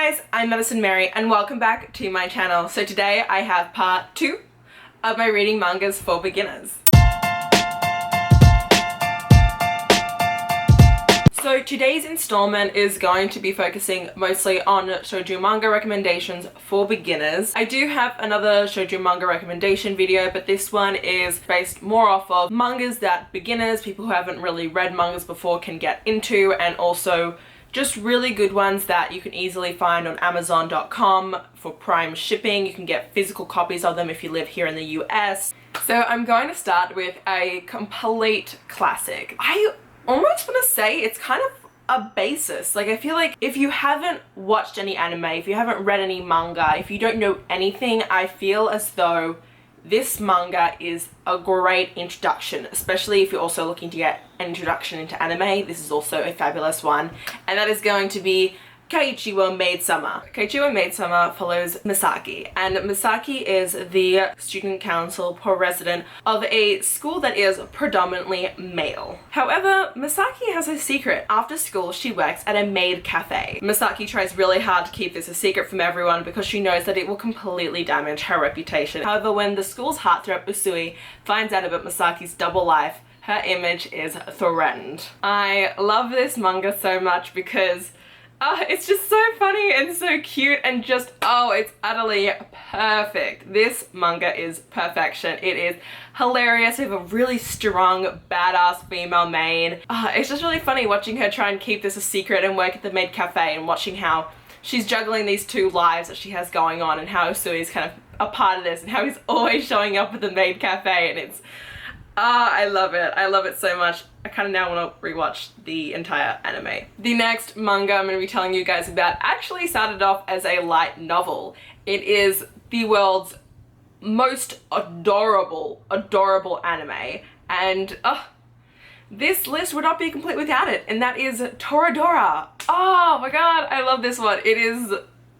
guys, I'm Madison Mary and welcome back to my channel. So today I have part 2 of my reading mangas for beginners. So today's installment is going to be focusing mostly on shoujo manga recommendations for beginners. I do have another shoujo manga recommendation video, but this one is based more off of mangas that beginners, people who haven't really read mangas before, can get into, and also just really good ones that you can easily find on Amazon.com for Prime shipping. You can get physical copies of them if you live here in the US. So I'm going to start with a complete classic. I almost want to say it's kind of a basis. Like, I feel like if you haven't watched any anime, if you haven't read any manga, if you don't know anything, I feel as though this manga is a great introduction, especially if you're also looking to get an introduction into anime. This is also a fabulous one, and that is going to be Keiichiwa Maid Summer. Keiichiwa Maid Summer follows Misaki, and Misaki is the student council president of a school that is predominantly male. However, Misaki has a secret. After school, she works at a maid cafe. Misaki tries really hard to keep this a secret from everyone because she knows that it will completely damage her reputation. However, when the school's heartthrob Usui finds out about Misaki's double life, her image is threatened. I love this manga so much because it's just so funny and so cute and just, it's utterly perfect. This manga is perfection. It is hilarious. We have a really strong, badass female maid. It's just really funny watching her try and keep this a secret and work at the maid cafe, and watching how she's juggling these two lives that she has going on, and how Usui is kind of a part of this, and how he's always showing up at the maid cafe, and it's I love it. I love it so much. I kind of now want to rewatch the entire anime. The next manga I'm going to be telling you guys about actually started off as a light novel. It is the world's most adorable anime, and this list would not be complete without it, and that is Toradora. Oh my god, I love this one. It is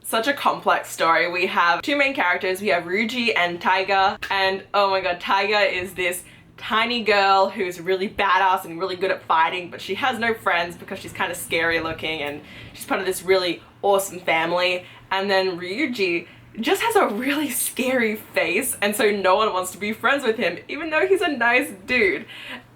such a complex story. We have two main characters. We have Ryuji and Taiga, and oh my god, Taiga is this tiny girl who's really badass and really good at fighting, but she has no friends because she's kind of scary looking, and she's part of this really awesome family. And then Ryuji just has a really scary face, and so no one wants to be friends with him, even though he's a nice dude.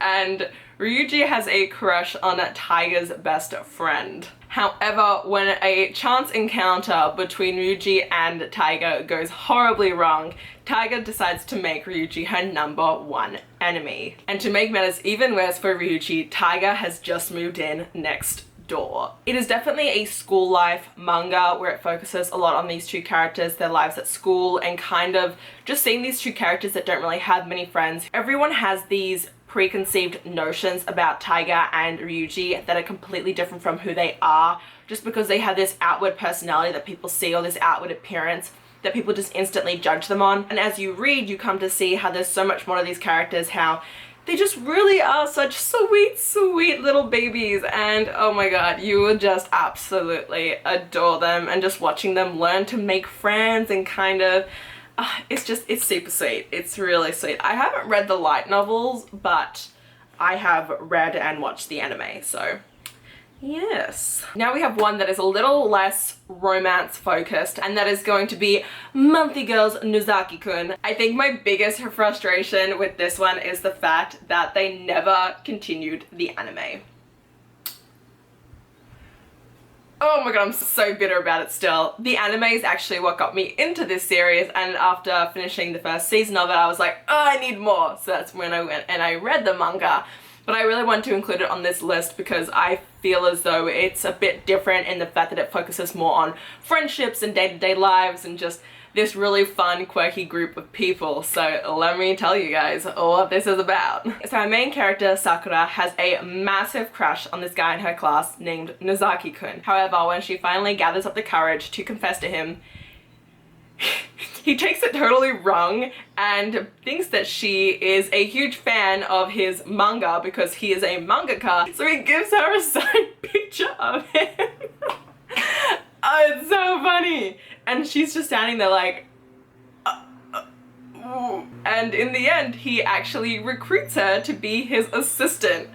And Ryuji has a crush on Taiga's best friend. However, when a chance encounter between Ryuji and Taiga goes horribly wrong, Taiga decides to make Ryuji her #1 enemy. And to make matters even worse for Ryuji, Taiga has just moved in next door. It is definitely a school life manga where it focuses a lot on these two characters, their lives at school, and kind of just seeing these two characters that don't really have many friends. Everyone has these preconceived notions about Taiga and Ryuji that are completely different from who they are, just because they have this outward personality that people see, or this outward appearance that people just instantly judge them on. And as you read, you come to see how there's so much more to these characters, how they just really are such sweet little babies, and oh my god, you will just absolutely adore them, and just watching them learn to make friends and kind of it's super sweet. It's really sweet. I haven't read the light novels, but I have read and watched the anime, so yes. Now we have one that is a little less romance focused, and that is going to be Monthly Girls Nozaki-kun. I think my biggest frustration with this one is the fact that they never continued the anime. Oh my god, I'm so bitter about it still. The anime is actually what got me into this series, and after finishing the first season of it, I was like, oh, I need more. So that's when I went and I read the manga. But I really want to include it on this list because I feel as though it's a bit different in the fact that it focuses more on friendships and day-to-day lives and just this really fun, quirky group of people. So let me tell you guys what this is about. So our main character, Sakura, has a massive crush on this guy in her class named Nozaki-kun. However, when she finally gathers up the courage to confess to him, he takes it totally wrong and thinks that she is a huge fan of his manga because he is a mangaka, so he gives her a signed picture of him. Oh, it's so funny. And she's just standing there like, and in the end, he actually recruits her to be his assistant.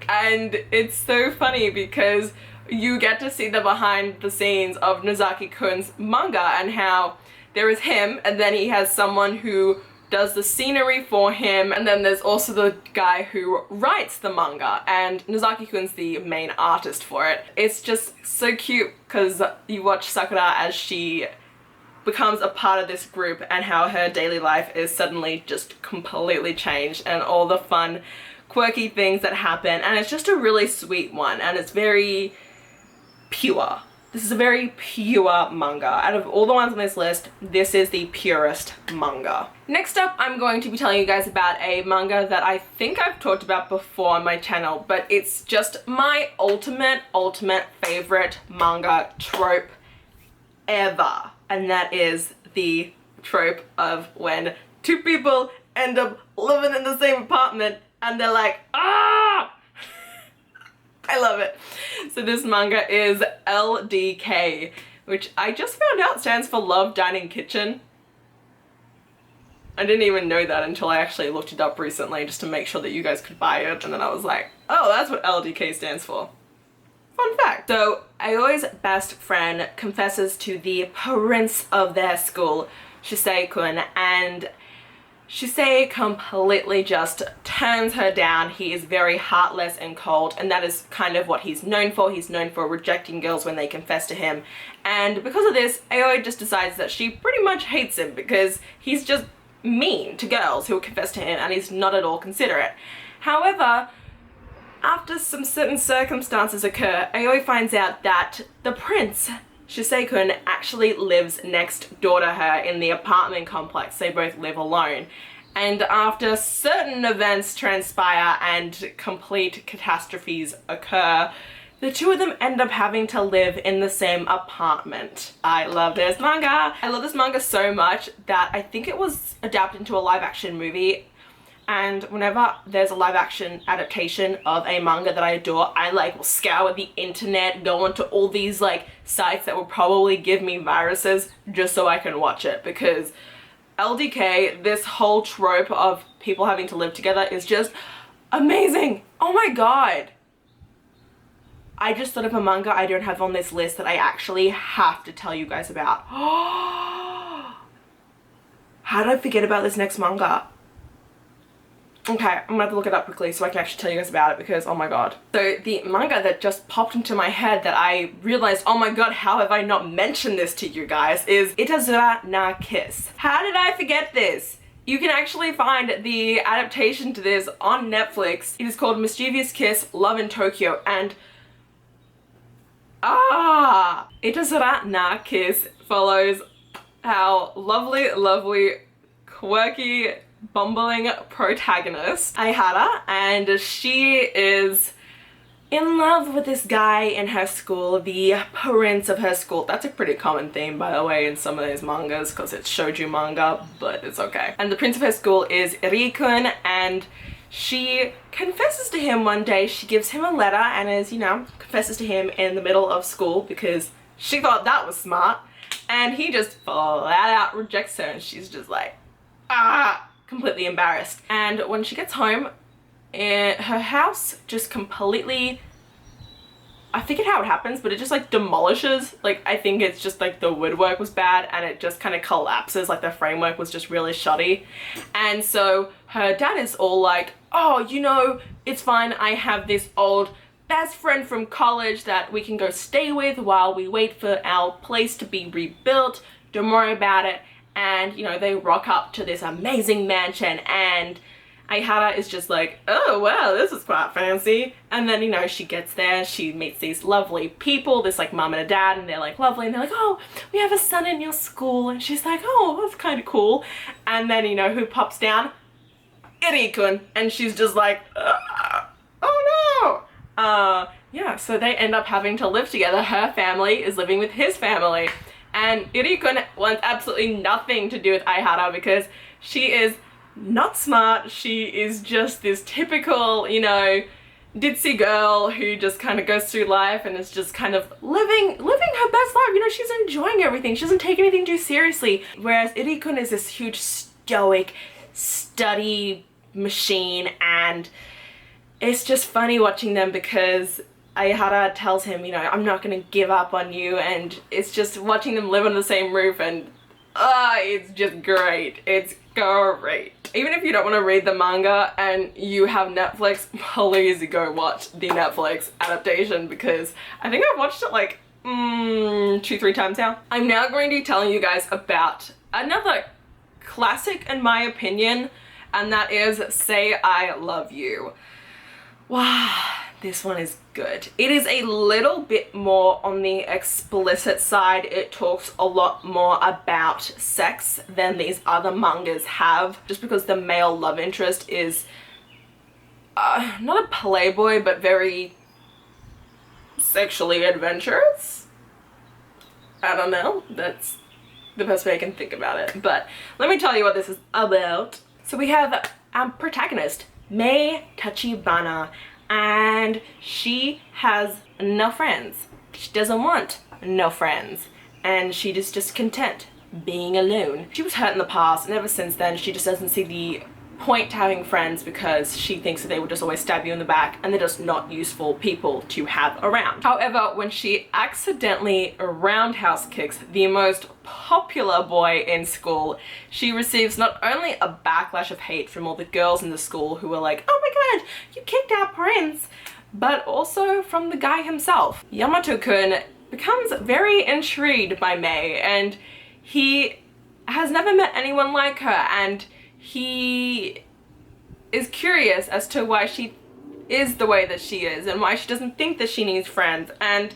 And it's so funny because you get to see the behind the scenes of Nozaki-kun's manga and how there is him, and then he has someone who does the scenery for him, and then there's also the guy who writes the manga, and Nozaki-kun's the main artist for it. It's just so cute because you watch Sakura as she becomes a part of this group and how her daily life is suddenly just completely changed, and all the fun, quirky things that happen, and it's just a really sweet one, and it's very pure. This is a very pure manga. Out of all the ones on this list, this is the purest manga. Next up, I'm going to be telling you guys about a manga that I think I've talked about before on my channel, but it's just my ultimate favorite manga trope ever. And that is the trope of when two people end up living in the same apartment and they're like, ah! I love it. So this manga is LDK, which I just found out stands for Love Dining Kitchen. I didn't even know that until I actually looked it up recently just to make sure that you guys could buy it, and then I was like, oh, that's what LDK stands for. Fun fact. So Aoi's best friend confesses to the prince of their school, Shisei-kun, and Shisei completely just turns her down. He is very heartless and cold, and that is kind of what he's known for. He's known for rejecting girls when they confess to him, and because of this, Aoi just decides that she pretty much hates him because he's just mean to girls who confess to him and he's not at all considerate. However, after some certain circumstances occur, Aoi finds out that the prince, Shisei-kun, actually lives next door to her in the apartment complex. They both live alone. And after certain events transpire and complete catastrophes occur, the two of them end up having to live in the same apartment. I love this manga. I love this manga so much that I think it was adapted into a live action movie. And whenever there's a live action adaptation of a manga that I adore, I will scour the internet, go onto all these sites that will probably give me viruses just so I can watch it, because LDK, this whole trope of people having to live together is just amazing. Oh my god. I just thought of a manga I don't have on this list that I actually have to tell you guys about. How did I forget about this next manga? Okay, I'm gonna have to look it up quickly so I can actually tell you guys about it because, oh my god. So the manga that just popped into my head that I realized, oh my god, how have I not mentioned this to you guys, is Itazura na Kiss. How did I forget this? You can actually find the adaptation to this on Netflix. It is called Mischievous Kiss, Love in Tokyo, and Itazura na Kiss follows our lovely, quirky, bumbling protagonist, Aihara, and she is in love with this guy in her school, the prince of her school. That's a pretty common theme, by the way, in some of these mangas because it's shoujo manga, but it's okay. And the prince of her school is ɪռ-kun, and she confesses to him one day. She gives him a letter and is, confesses to him in the middle of school because she thought that was smart, and he just flat out rejects her, and she's just like, completely embarrassed. And when she gets home, her house just completely, I forget how it happens, but it just demolishes. I think it's just the woodwork was bad and it just kind of collapses. The framework was just really shoddy. And so her dad is all like, oh, it's fine. I have this old best friend from college that we can go stay with while we wait for our place to be rebuilt. Don't worry about it. And, they rock up to this amazing mansion, and Aihara is just like, oh, wow, this is quite fancy. And then, she gets there, she meets these lovely people, this mom and a dad, and they're lovely, and they're like, oh, we have a son in your school. And she's like, oh, that's kind of cool. And then, who pops down? ɪռ-kun. And she's just like, oh no. Yeah, so they end up having to live together. Her family is living with his family. And ɪռ-kun wants absolutely nothing to do with Aihara because she is not smart. She is just this typical, ditzy girl who just kind of goes through life and is just kind of living her best life. She's enjoying everything. She doesn't take anything too seriously. Whereas ɪռ-kun is this huge stoic study machine, and it's just funny watching them because Aihara tells him, you know, I'm not gonna give up on you, and it's just watching them live on the same roof, and it's just great. It's great. Even if you don't want to read the manga and you have Netflix, please go watch the Netflix adaptation, because I think I've watched it like 2-3 times now. I'm now going to be telling you guys about another classic in my opinion, and that is Say I Love You. Wow, this one is good. It is a little bit more on the explicit side. It talks a lot more about sex than these other mangas have, just because the male love interest is not a playboy, but very sexually adventurous. I don't know, that's the best way I can think about it, but let me tell you what this is about. So we have our protagonist, Mei Tachibana, and she has no friends. She doesn't want no friends, and she is just content being alone. She was hurt in the past, and ever since then she just doesn't see the point to having friends, because she thinks that they will just always stab you in the back and they're just not useful people to have around. However, when she accidentally roundhouse kicks the most popular boy in school, she receives not only a backlash of hate from all the girls in the school who are like, oh my god, you kicked our prince, but also from the guy himself. Yamato-kun becomes very intrigued by Mei, and he has never met anyone like her, and he is curious as to why she is the way that she is and why she doesn't think that she needs friends, and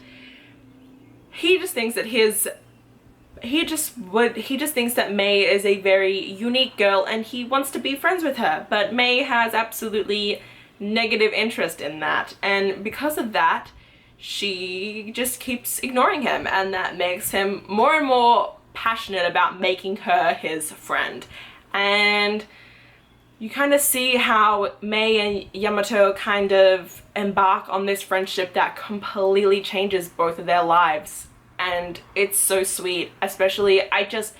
he just thinks that he just thinks that Mei is a very unique girl and he wants to be friends with her, but Mei has absolutely negative interest in that, and because of that she just keeps ignoring him, and that makes him more and more passionate about making her his friend. And you kind of see how Mei and Yamato kind of embark on this friendship that completely changes both of their lives, and it's so sweet. Especially, I just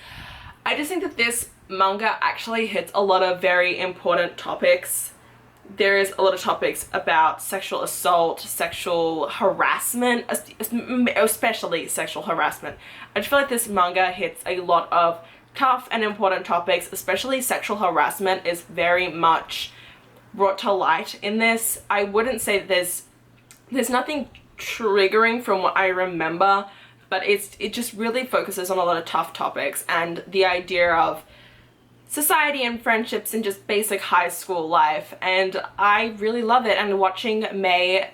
think that this manga actually hits a lot of very important topics. There is a lot of topics about sexual assault, sexual harassment, especially sexual harassment. I just feel like this manga hits a lot of tough and important topics, especially sexual harassment is very much brought to light in this. I wouldn't say that there's nothing triggering from what I remember, but it just really focuses on a lot of tough topics and the idea of society and friendships and just basic high school life, and I really love it. And watching Mei,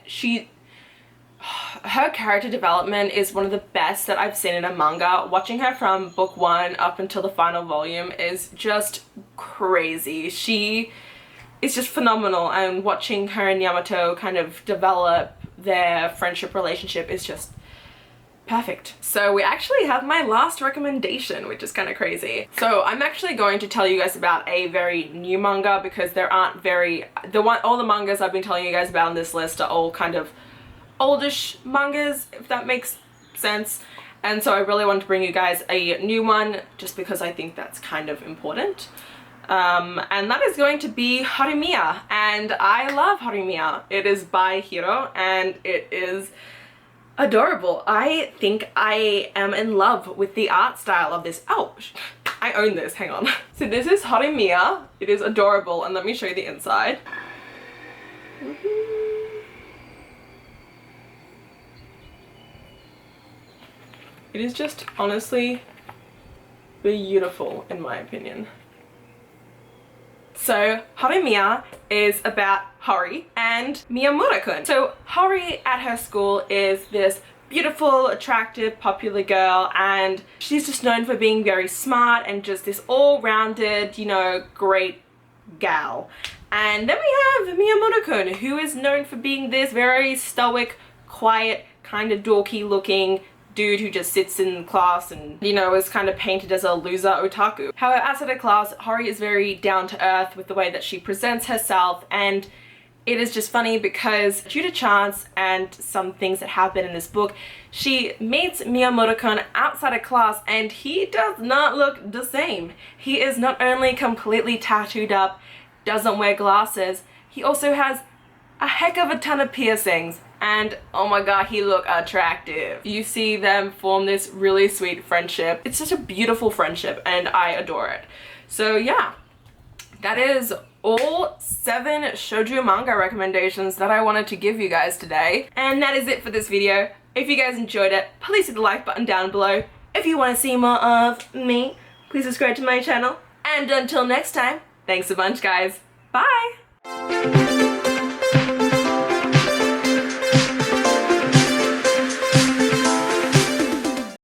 her character development is one of the best that I've seen in a manga. Watching her from book 1 up until the final volume is just crazy. She is just phenomenal, and watching her and Yamato kind of develop their friendship relationship is just perfect. So we actually have my last recommendation, which is kind of crazy. So I'm actually going to tell you guys about a very new manga, because there aren't all the mangas I've been telling you guys about on this list are all kind of oldish mangas, if that makes sense, and so I really want to bring you guys a new one just because I think that's kind of important, and that is going to be Horomia, and I love Horomia. It is by Hiro and it is adorable. I think I am in love with the art style of this. Oh, I own this, hang on. So this is Horomia. It is adorable, and let me show you the inside. It is just honestly beautiful in my opinion. So Horomia is about Hori and Miyamura-kun. So Hori at her school is this beautiful, attractive, popular girl, and she's just known for being very smart and just this all-rounded, you know, great gal. And then we have Miyamura-kun, who is known for being this very stoic, quiet, kind of dorky looking dude who just sits in class and, you know, is kind of painted as a loser otaku. However, outside of class, Hori is very down to earth with the way that she presents herself, and it is just funny because due to chance and some things that happen in this book, she meets Miyamura-kun outside of class, and he does not look the same. He is not only completely tattooed up, doesn't wear glasses, he also has a heck of a ton of piercings. and oh my god, he look attractive. You see them form this really sweet friendship. It's such a beautiful friendship and I adore it. So yeah, that is all 7 shoujo manga recommendations that I wanted to give you guys today. And that is it for this video. If you guys enjoyed it, please hit the like button down below. If you want to see more of me, please subscribe to my channel. And until next time, thanks a bunch guys. Bye!